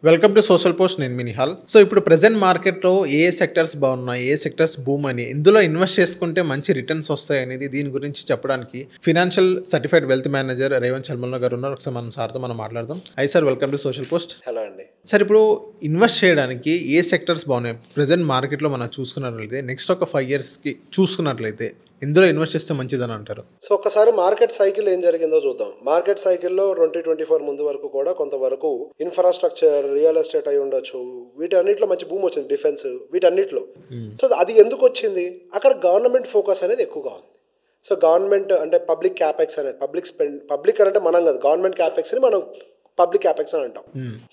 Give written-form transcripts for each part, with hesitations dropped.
Welcome to social post. నేను మీ Nihal. So ఇప్పుడు present మార్కెట్లో ఏ సెక్టర్స్ బాగున్నాయి, ఏ సెక్టర్స్ బూమ్ అని, ఇందులో ఇన్వెస్ట్ చేసుకుంటే మంచి రిటర్న్స్ వస్తాయి అనేది దీని గురించి చెప్పడానికి financial certified wealth manager Revanth శర్మల గారు ఉన్నారు. ఒకసారి మనం సార్తో మనం మాట్లాడదాం. అయ్యి sir, welcome to social post. Hello అండి. సార్, ఇప్పుడు ఇన్వెస్ట్ చేయడానికి ఏ సెక్టర్స్ బాగున్నాయి ప్రెజెంట్ మార్కెట్లో మనం చూసుకున్నట్లయితే, నెక్స్ట్ ఒక 5 yearsకి చూసుకున్నట్లయితే ఇందులో ఇన్వెస్ట్ చేస్తే మంచిదని అంటారు? సో ఒక్కసారి మార్కెట్ సైకిల్ ఏం జరిగిందో చూద్దాం. మార్కెట్ సైకిల్లో 2024 ముందు వరకు కూడా కొంతవరకు ఇన్ఫ్రాస్ట్రక్చర్, రియల్ ఎస్టేట్ అయి ఉండొచ్చు, వీటన్నిటిలో మంచి భూమి వచ్చింది, డిఫెన్స్ వీటన్నిటిలో. సో అది ఎందుకు వచ్చింది? అక్కడ గవర్నమెంట్ ఫోకస్ అనేది ఎక్కువగా ఉంది. సో గవర్నమెంట్ అంటే పబ్లిక్ క్యాపెక్స్ అనేది, పబ్లిక్ అంటే మనం కాదు, గవర్నమెంట్ క్యాపెక్స్ని మనం పబ్లిక్ క్యాపెక్స్ అని అంటాం.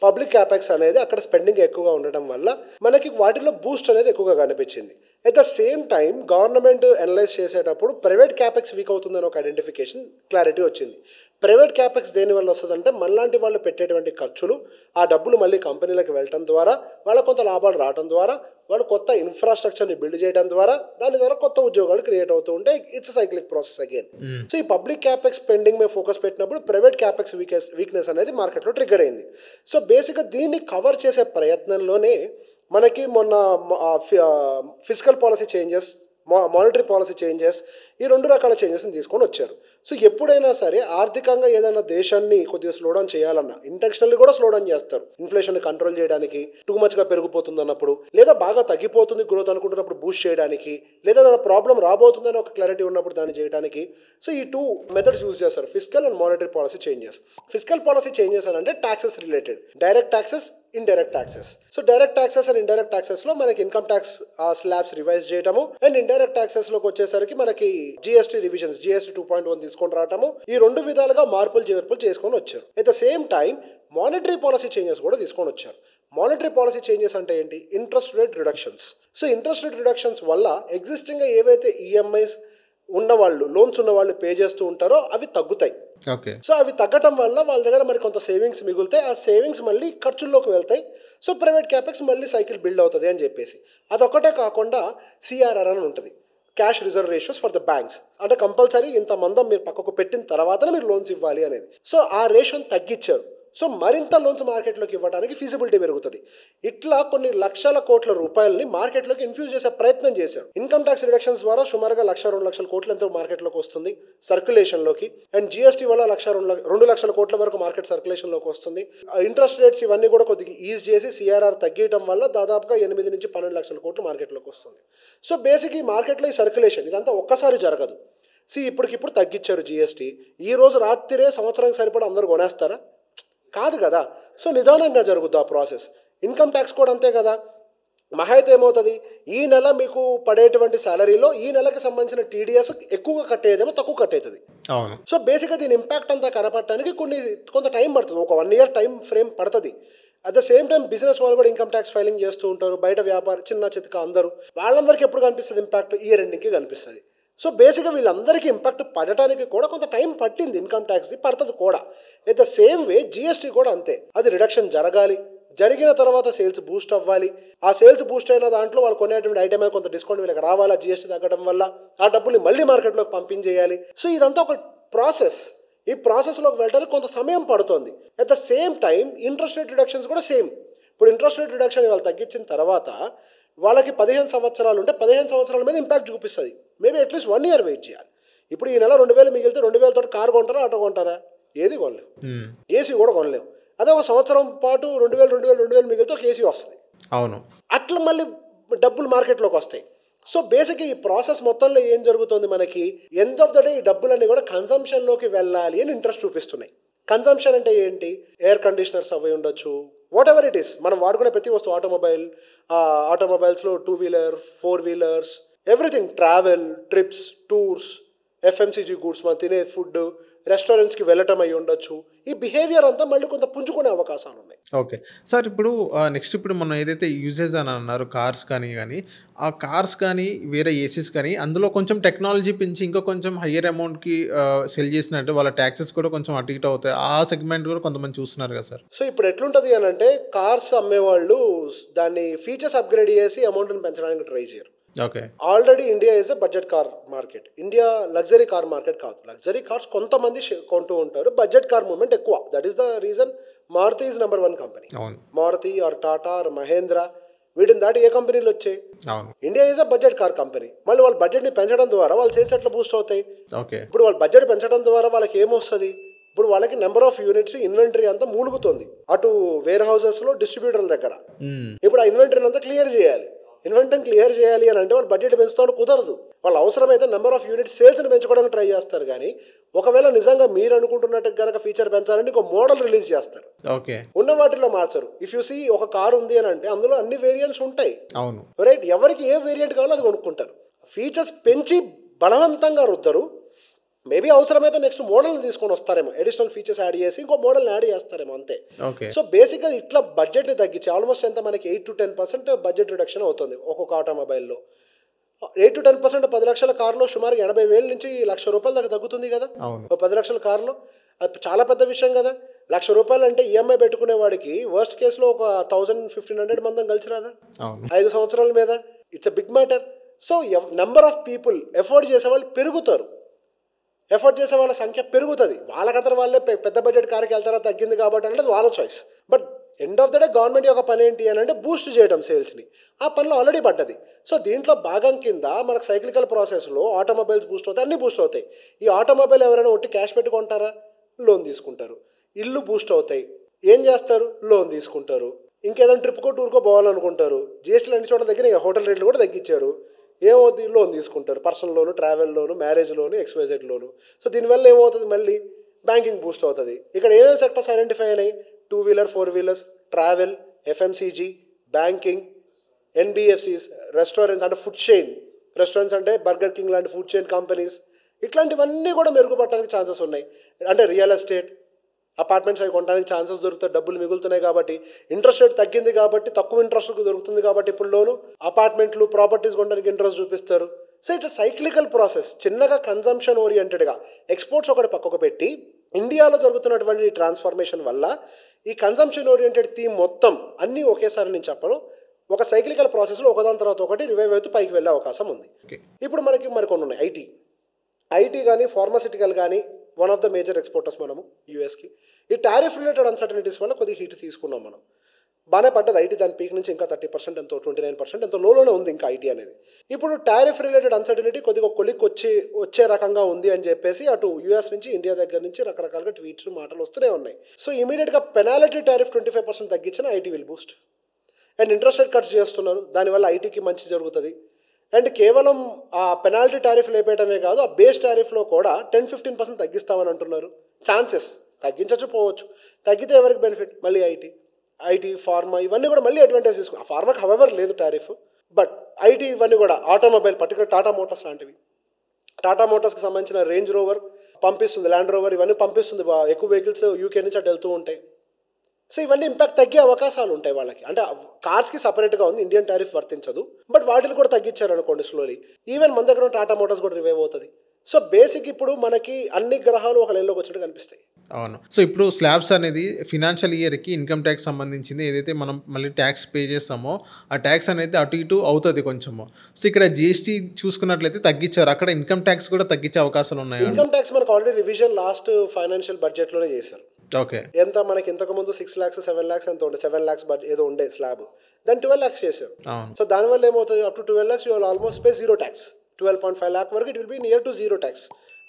పబ్లిక్ క్యాపెక్స్ అనేది అక్కడ స్పెండింగ్ ఎక్కువగా ఉండడం వల్ల మనకి వాటిలో బూస్ట్ అనేది ఎక్కువగా కనిపించింది. At the same time government analyse చేసేటప్పుడు ప్రైవేట్ క్యాపెక్స్ వీక్ అవుతుందని ఒక ఐడెంటిఫికేషన్, క్లారిటీ వచ్చింది. ప్రైవేట్ క్యాపెక్స్ దేనివల్ల వస్తుందంటే మనలాంటి వాళ్ళు పెట్టేటువంటి ఖర్చులు, ఆ డబ్బులు మళ్ళీ కంపెనీలకు వెళ్ళటం ద్వారా వాళ్ళకు కొంత లాభాలు రావడం ద్వారా, వాళ్ళు కొత్త ఇన్ఫ్రాస్ట్రక్చర్ని బిల్డ్ చేయడం ద్వారా, దాని ద్వారా కొత్త ఉద్యోగాలు క్రియేట్ అవుతూ ఉంటే it's cyclic process again. So ఈ పబ్లిక్ క్యాపెక్స్ స్పెండింగ్ మీద ఫోకస్ పెట్టినప్పుడు ప్రైవేట్ క్యాపెక్స్ వీక్నెస్ అనేది మార్కెట్లో ట్రిగ్గర్ అయింది. సో బేసిక్గా దీన్ని కవర్ చేసే ప్రయత్నంలోనే మనకి మొన్న physical policy changes, monetary policy changes, ఈ 2 రకాల చేంజెస్ని తీసుకొని వచ్చారు. సో ఎప్పుడైనా సరే ఆర్థికంగా ఏదైనా దేశాన్ని కొద్దిగా స్లో డౌన్ చేయాలన్నా ఇంటెన్షనల్లీ కూడా స్లో డౌన్ చేస్తారు. ఇన్ఫ్లేషన్ని కంట్రోల్ చేయడానికి, టూ మచ్గా పెరిగిపోతుంది అన్నప్పుడు, లేదా బాగా తగ్గిపోతుంది గ్రోత్ అనుకుంటున్నప్పుడు బూస్ట్ చేయడానికి, లేదా దాని ప్రాబ్లం రాబోతుందని ఒక క్లారిటీ ఉన్నప్పుడు దాన్ని చేయడానికి. సో ఈ 2 మెథడ్స్ యూజ్ చేస్తారు, physical and monetary policy changes. Physical policy changes అని అంటే taxes related, direct taxes, indirect taxes. So direct taxes and indirect ట్యాక్సెస్లో మనకి ఇన్కమ్ ట్యాక్స్ స్లాబ్స్ రివైజ్ చేయటము, అండ్ ఇండైరెక్ట్ ట్యాక్సెస్లోకి వచ్చేసరికి మనకి జిఎస్టీ రివిజన్స్, జిఎస్టీ 2.1 తీసుకొని రావటము, ఈ 2 విధాలుగా మార్పులు చేసుకొని వచ్చారు. At the same time monetary policy changes కూడా తీసుకొని వచ్చారు. మానిటరీ పాలసీ చేంజెస్ అంటే ఏంటి? Interest rate reductions. So interest rate reductions వల్ల ఎగ్జిస్టింగ్గా ఏవైతే ఈఎంఐస్ ఉన్నవాళ్ళు, లోన్స్ ఉన్నవాళ్ళు పే చేస్తూ ఉంటారో అవి తగ్గుతాయి. ఓకే. సో అవి తగ్గటం వల్ల వాళ్ళ దగ్గర మరి కొంత సేవింగ్స్ మిగులుతాయి. ఆ సేవింగ్స్ మళ్ళీ ఖర్చుల్లోకి వెళ్తాయి. సో ప్రైవేట్ క్యాపెక్స్ మళ్ళీ సైకిల్ బిల్డ్ అవుతుంది అని చెప్పేసి. అదొక్కటే కాకుండా సిఆర్ఆర్ అని ఉంటుంది, cash reserve ratios for the banks. అంటే కంపల్సరీ ఇంత మందం మీరు పక్కకు పెట్టిన తర్వాతనే మీరు లోన్స్ ఇవ్వాలి అనేది. సో ఆ రేషియోని తగ్గించారు. సో మరింత లోన్స్ మార్కెట్లోకి ఇవ్వడానికి ఫీజిబిలిటీ పెరుగుతుంది. ఇట్లా కొన్ని లక్షల కోట్ల రూపాయలని మార్కెట్లోకి ఇన్ఫ్యూజ్ చేసే ప్రయత్నం చేశారు. ఇన్కమ్ ట్యాక్స్ రిడక్షన్స్ ద్వారా సుమారుగా 1,00,000-2 లక్షల కోట్లు ఎంతో మార్కెట్లోకి వస్తుంది సర్క్యులేషన్లోకి. అండ్ జిఎస్టీ వల్ల 1,00,000-2 లక్షల కోట్ల వరకు మార్కెట్ సర్క్యులేషన్లోకి వస్తుంది. ఇంట్రెస్ట్ రేట్స్ ఇవన్నీ కూడా కొద్దిగా ఈజ్ చేసి సిఆర్ఆర్ తగ్గడం వల్ల దాదాపుగా 8-12 లక్షల కోట్లు మార్కెట్లోకి వస్తుంది. సో బేసిక్ ఈ మార్కెట్లో ఈ సర్క్యులేషన్ ఇదంతా ఒక్కసారి జరగదు. ఇప్పటికిప్పుడు తగ్గించారు జిఎస్టీ. ఈ రోజు రాత్రిరే సంవత్సరానికి సరిపడా అందరూ కొనేస్తారా? కాదు కదా. సో నిదానంగా జరుగుద్ది ఆ ప్రాసెస్. ఇన్కమ్ ట్యాక్స్ కూడా అంతే కదా. మహా అయితే ఏమవుతుంది, ఈ నెల మీకు పడేటువంటి శాలరీలో ఈ నెలకి సంబంధించిన టీడీఎస్ ఎక్కువగా కట్టేదేమో తక్కువ కట్టేస్తుంది. అవును. సో బేసిక్గా దీని ఇంపాక్ట్ అంతా కనపడటానికి కొంత టైం పడుతుంది, ఒక 1 year టైం ఫ్రేమ్ పడుతుంది. At the same time business వాళ్ళు కూడా ఇన్కమ్ ట్యాక్స్ ఫైలింగ్ చేస్తూ ఉంటారు, బయట వ్యాపారం చిన్న చితక అందరూ. వాళ్ళందరికీ ఎప్పుడు కనిపిస్తుంది ఇంపాక్ట్? ఇయర్ ఎండింగ్కి కనిపిస్తుంది. సో బేసిక్గా వీళ్ళందరికీ ఇంపాక్ట్ పడటానికి కూడా కొంత టైం పట్టింది, ఇన్కమ్ ట్యాక్స్ది పడుతుంది కూడా. At the same way GST కూడా అంతే. అది రిడక్షన్ జరగాలి, జరిగిన తర్వాత సేల్స్ బూస్ట్ అవ్వాలి. ఆ సేల్స్ బూస్ట్ అయిన దాంట్లో వాళ్ళు కొనేటువంటి ఐటమ్ కొంత డిస్కౌంట్ వీళ్ళకి రావాలి, జిఎస్టీ తగ్గడం వల్ల. ఆ డబ్బుల్ని మళ్ళీ మార్కెట్లోకి పంపించేయాలి. సో ఇదంతా ఒక ప్రాసెస్. ఈ ప్రాసెస్లోకి వెళ్ళడానికి కొంత సమయం పడుతుంది. At the same time interest rate reductions కూడా సేమ్. ఇప్పుడు ఇంట్రెస్ట్ రేట్ రిడక్షన్ వాళ్ళు తగ్గించిన తర్వాత వాళ్ళకి 15 సంవత్సరాలు ఉంటే 15 సంవత్సరాల మీద ఇంపాక్ట్ చూపిస్తుంది. మేబీ అట్లీస్ట్ 1 year వెయిట్ చేయాలి. ఇప్పుడు ఈ నెల 2,000 మిగిలితే 2,000 తోటి కారు కొంటారా, ఆటో కొంటారా? ఏది కొనలేవు. ఏసీ కూడా కొనలేవు. అదే ఒక సంవత్సరం పాటు 2,000 మిగిలితే ఒక ఏసీ వస్తుంది. అవును. అట్లా మళ్ళీ డబ్బులు మార్కెట్లోకి వస్తాయి. సో బేసిక్గా ఈ ప్రాసెస్ మొత్తంలో ఏం జరుగుతుంది, మనకి ఎండ్ ఆఫ్ ద డే ఈ డబ్బులన్నీ కూడా కన్సంప్షన్లోకి వెళ్ళాలి అని ఇంట్రెస్ట్ చూపిస్తున్నాయి. కన్సంప్షన్ అంటే ఏంటి? ఎయిర్ కండిషనర్స్ అవి ఉండొచ్చు, వాట్ ఎవర్ ఇట్ ఈస్. మనం వాడుకునే ప్రతి వస్తువు, ఆటోమొబైల్స్లో 2-wheeler, 4-wheelers, everything, travel, trips, tours, FMCG goods, మనం తినే ఫుడ్, రెస్టారెంట్స్కి వెళ్ళటం అయి ఉండొచ్చు. ఈ బిహేవియర్ అంతా మళ్ళీ కొంత పుంజుకునే అవకాశాలు ఉన్నాయి. ఓకే సార్, ఇప్పుడు నెక్స్ట్ ఇప్పుడు మనం ఏదైతే యూజెస్ అని అన్నారు, కార్స్ కానీ ఆ కార్స్ కానీ వేరే ఏసీస్ కానీ అందులో కొంచెం టెక్నాలజీ పెంచి ఇంకా కొంచెం హయ్యర్ అమౌంట్కి సెల్ చేసినట్టు వాళ్ళ ట్యాక్సెస్ కూడా కొంచెం అటు ఇటు అవుతాయి. ఆ సెగ్మెంట్ కూడా కొంతమంది చూస్తున్నారు కదా సార్. సో ఇప్పుడు ఎట్లుంటుంది అని అంటే, కార్స్ అమ్మేవాళ్ళు దాన్ని ఫీచర్స్ అప్గ్రేడ్ చేసి అమౌంట్ని పెంచడానికి ట్రై చేయరు. Okay. Already India is a budget car market. India luxury car market కాదు. లగ్జరీ కార్స్ కొంతమంది కొంటూ ఉంటారు, బడ్జెట్ కార్ మూవ్మెంట్ ఎక్కువ. That is the reason Maruti is number 1 company. అవును. మారుతి ఆర్ టాటా ఆర్ మహేంద్ర, వీటిని దాటి ఏ కంపెనీలు వచ్చాయి? అవును. India is a budget car company. మళ్ళీ వాళ్ళ బడ్జెట్ని పెంచడం ద్వారా వాళ్ళ సేల్స్ ఎట్లా బూస్ట్ అవుతాయి? ఓకే. ఇప్పుడు వాళ్ళ బడ్జెట్ పెంచడం ద్వారా వాళ్ళకి ఏమొస్తుంది? ఇప్పుడు వాళ్ళకి నెంబర్ ఆఫ్ యూనిట్స్ ఇన్వెంటరీ అంతా మూలుగుతుంది అటు వేర్ హౌసెస్లో, డిస్ట్రిబ్యూటర్ల దగ్గర. ఇప్పుడు ఆ ఇన్వెంటరీని అంతా క్లియర్ చేయాలి. ఇన్వెంటరీని క్లియర్ చేయాలి అని అంటే వాళ్ళు బడ్జెట్ పెంచుతాడు కుదరదు. వాళ్ళు అవసరమైతే నెంబర్ ఆఫ్ యూనిట్స్ సేల్స్ని పెంచుకోవడానికి ట్రై చేస్తారు. కానీ ఒకవేళ నిజంగా మీరు అనుకుంటున్నట్టు కనుక ఫీచర్ పెంచాలంటే ఇంకో మోడల్ రిలీజ్ చేస్తారు. ఓకే. ఉన్న వాటిలో మార్చరు. ఇఫ్ యూ సీ ఒక కార్ ఉంది అని అంటే అందులో అన్ని వేరియంట్స్ ఉంటాయి. అవును. రైట్. ఎవరికి ఏ వేరియంట్ కావాలో అది కొనుక్కుంటారు. ఫీచర్స్ పెంచి బలవంతంగా రుద్దరు. మేబీ అవసరమైతే నెక్స్ట్ మోడల్ తీసుకొని వస్తారేమో, అడిషనల్ ఫీచర్స్ యాడ్ చేసి ఇంకో మోడల్ యాడ్ చేస్తారేమో, అంతే. సో బేసిక్గా ఇట్లా బడ్జెట్ని తగ్గించి ఆల్మోస్ట్ ఎంత మనకి 8 to 10% బడ్జెట్ రిడక్షన్ అవుతుంది ఒక్కొక్క ఆటోమొబైల్లో. 8 to 10% 10 లక్షల కారులో సుమారు 80,000 నుంచి ₹1,00,000 దాకా తగ్గుతుంది కదా. 10 లక్షల కారులో అది చాలా పెద్ద విషయం కదా. ₹1,00,000 అంటే ఈఎంఐ పెట్టుకునే వాడికి వర్స్ట్ కేసులో ఒక 1,000-1,500 మందం కలిసి రాదా 5 సంవత్సరాల మీద? It's a big matter. So number of people afford చేసేవాళ్ళు పెరుగుతారు. ఎఫర్ట్ చేసే వాళ్ళ సంఖ్య పెరుగుతుంది. వాళ్ళకంతా వాళ్ళే పెద్ద బడ్జెట్ కార్కి వెళ్తారా తగ్గింది కాబట్టి అనేది వాళ్ళ choice. But end of the day government యొక్క పని ఏంటి అని అంటే బూస్ట్ చేయడం సేల్స్ని. ఆ పనిలో ఆల్రెడీ పడ్డది. సో దీంట్లో భాగం కింద మనకు సైక్లికల్ ప్రాసెస్లో ఆటోమొబైల్స్ బూస్ట్ అవుతాయి, అన్నీ బూస్ట్ అవుతాయి. ఈ ఆటోమొబైల్ ఎవరైనా ఒట్టి క్యాష్ పెట్టుకుంటారా? లోన్ తీసుకుంటారు. ఇల్లు బూస్ట్ అవుతాయి. ఏం చేస్తారు? లోన్ తీసుకుంటారు. ఇంకేదైనా ట్రిప్కో టూర్కో పోవాలనుకుంటారు. జిఎస్టీలు అన్ని చోట్ల దగ్గర హోటల్ రేట్లు కూడా తగ్గించారు. ఏమవుతుంది? లోన్ తీసుకుంటారు. పర్సనల్ లోను, ట్రావెల్ లోను, మ్యారేజ్ లోను, XYZ లోను. సో దీనివల్ల ఏమవుతుంది? మళ్ళీ బ్యాంకింగ్ బూస్ట్ అవుతుంది. ఇక్కడ ఏమేమి సెక్టర్స్ ఐడెంటిఫై అయినాయి? 2-wheeler, 4-wheelers, travel, FMCG, banking, NBFCs, restaurants అంటే ఫుడ్ చైన్, రెస్టారెంట్స్ అంటే బర్గర్ కింగ్ లాంటి ఫుడ్ చైన్ కంపెనీస్, ఇట్లాంటివన్నీ కూడా మెరుగుపడడానికి ఛాన్సెస్ ఉన్నాయి. అంటే రియల్ ఎస్టేట్, అపార్ట్మెంట్స్ అవి కొనడానికి ఛాన్సెస్ దొరుకుతాయి. డబ్బులు మిగులుతున్నాయి కాబట్టి, ఇంట్రెస్ట్ రేట్ తగ్గింది కాబట్టి తక్కువ ఇంట్రెస్ట్కి దొరుకుతుంది కాబట్టి ఇప్పుడు లోను అపార్ట్మెంట్లు, ప్రాపర్టీస్ కొనడానికి ఇంట్రెస్ట్ చూపిస్తారు. So it's cyclical process. చిన్నగా కన్జంప్షన్ ఓరియంటెడ్గా ఎక్స్పోర్ట్స్ ఒకటి పక్కకు పెట్టి ఇండియాలో జరుగుతున్నటువంటి ట్రాన్స్ఫర్మేషన్ వల్ల ఈ కన్జంప్షన్ ఓరియంటెడ్ థీమ్ మొత్తం అన్నీ ఒకేసారి నేను చెప్పను, ఒక సైక్లికల్ ప్రాసెస్లో ఒకదాని తర్వాత ఒకటి రివైవ్ అవుతూ పైకి వెళ్ళే అవకాశం ఉంది. ఇప్పుడు మరికొన్ని ఉన్నాయి. ఐటీ కానీ, ఫార్మాసిటికల్ కానీ one of the major exporters మనము యూఎస్కి. ఈ టారిఫ్ రిలేటెడ్ అన్సర్టనిటీస్ వల్ల కొద్దిగా హీట్ తీసుకున్నాం మనం. బాగానే పడ్డది ఐటీ. దాని పీక్ నుంచి ఇంకా 30% ఎంతో 29% ఎంతో లోనే ఉంది ఇంకా ఐటీ అనేది. ఇప్పుడు టారిఫ్ రిలేటెడ్ అన్సర్టనిటీ కొద్దిగా కొలిక్ వచ్చే రకంగా ఉంది అని చెప్పేసి అటు యూఎస్ నుంచి, ఇండియా దగ్గర నుంచి రకరకాలుగా ట్వీట్స్, మాటలు వస్తూనే ఉన్నాయి. సో ఇమీడియట్గా పెనాలిటీ టారిఫ్ 25% తగ్గించిన IT will Boost. And interest rate cuts చేస్తున్నారు, దానివల్ల ఐటీకి మంచి జరుగుతుంది. అండ్ కేవలం ఆ పెనాల్టీ టారిఫ్ లేపేయటమే కాదు, ఆ బేస్ టారిఫ్లో కూడా 10-15% తగ్గిస్తామని అంటున్నారు. ఛాన్సెస్ తగ్గించచ్చు, పోవచ్చు. తగ్గితే ఎవరికి బెనిఫిట్? మళ్ళీ ఐటీ, ఫార్మా ఇవన్నీ కూడా మళ్ళీ అడ్వాంటేజ్ తీసుకున్నాం. ఫార్మాకి హవెవర్ లేదు టారిఫ్, బట్ ఐటీ ఇవన్నీ కూడా ఆటోమొబైల్, పర్టికులర్ టాటా మోటార్స్ లాంటివి. టాటా మోటార్స్కి సంబంధించిన రేంజ్ రోవర్ పంపిస్తుంది, ల్యాండ్ రోవర్ ఇవన్నీ పంపిస్తుంది. ఎక్కువ వెహికల్స్ యూకే నుంచి అటు వెళ్తూ ఉంటాయి. సో ఇవన్నీ ఇంపాక్ట్ తగ్గే అవకాశాలు ఉంటాయి వాళ్ళకి. అంటే కార్స్కి సపరేట్గా ఉంది, ఇండియన్ టారిఫ్ వర్తించదు, బట్ వాటిని కూడా తగ్గించారు అనుకోండి స్లోలీ. ఈవెన్ మన దగ్గర టాటా మోటార్స్ కూడా రివైవ్ అవుతుంది. సో బేసిక్ ఇప్పుడు మనకి అన్ని గ్రహాలు ఒక లైన్లోకి వచ్చినట్టు కనిపిస్తాయి. అవును. సో ఇప్పుడు స్లాబ్స్ అనేది ఫినాన్షియల్ ఇయర్‌కి ఇన్‌కమ్ ట్యాక్స్ సంబంధించింది ఏదైతే మనం మళ్ళీ ట్యాక్స్ పే చేస్తామో, ఆ ట్యాక్స్ అనేది అటు ఇటు అవుతది కొంచెము. సో ఇక్కడ జీఎస్టీ చూసుకున్నట్లయితే తగ్గించారు. అక్కడ ఇన్‌కమ్ ట్యాక్స్ కూడా తగ్గించే అవకాశాలు ఉన్నాయా? ఇన్‌కమ్ ట్యాక్స్ మనకు ఆల్రెడీ రివిజన్ లాస్ట్ ఫైనాన్షియల్ బడ్జెట్లోనే చేశారు. ఓకే. ఎంత మనకి ఇంతకుముందు 6 lakhs 7 lakhs ఎంత ఉండే, 7 lakhs ఏదో ఉండే స్లాబ్, దాన్ని 12 lakhs చేశారు. సో దానివల్ల ఏమవుతుంది? Up to 12 lakhs you will almost pay zero tax. 12.5 lakh వరకు it will be near to zero tax.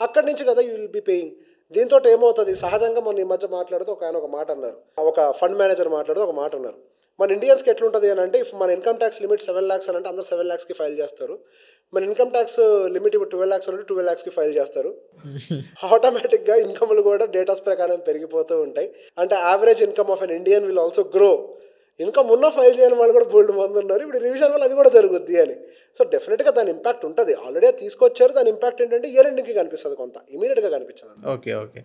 అక్కడి నుంచి కదా యూ విల్ బీ పేయింగ్. దీంతో ఏమవుతుంది? సహజంగా మన ఈ మధ్య మాట్లాడుతూ ఒక మాట అన్నారు, ఒక ఫండ్ మేనేజర్ మాట్లాడుతూ ఒక మాట అన్నారు, మన ఇండియన్స్కి ఎట్లుంటుంది అని అంటే, ఇఫ్ మన ఇన్కమ్ ట్యాక్స్ లిమిట్ 7 lakhs అని అంటే అందరు 7 lakhsకి ఫైల్ చేస్తారు. మన ఇన్కమ్ ట్యాక్స్ లిమిట్ ఇప్పుడు 12 lakhs అంటే 12 lakhsకి ఫైల్ చేస్తారు. ఆటోమేటిక్గా ఇన్కమ్లు కూడా డేటాస్ ప్రకారం పెరిగిపోతూ ఉంటాయి. అంటే average income of an Indian will also grow. Income ఉన్న ఫైల్ చేయని వాళ్ళు కూడా బోల్డ్ మంది ఉన్నారు. ఇప్పుడు రివిజన్ వల్ల అది కూడా జరుగుద్ది అని. సో డెఫినెట్గా దాని ఇంపాక్ట్ ఉంటుంది. ఆల్రెడీ తీసుకొచ్చారు. దాని ఇంపాక్ట్ ఏంటంటే ఇయర్ ఎండింగ్కి కనిపిస్తుంది, కొంత ఇమీడియట్గా కనిపించదు. Okay.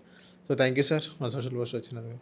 So thank you sir మా సోషల్ పోస్ట్ వచ్చినందుకు.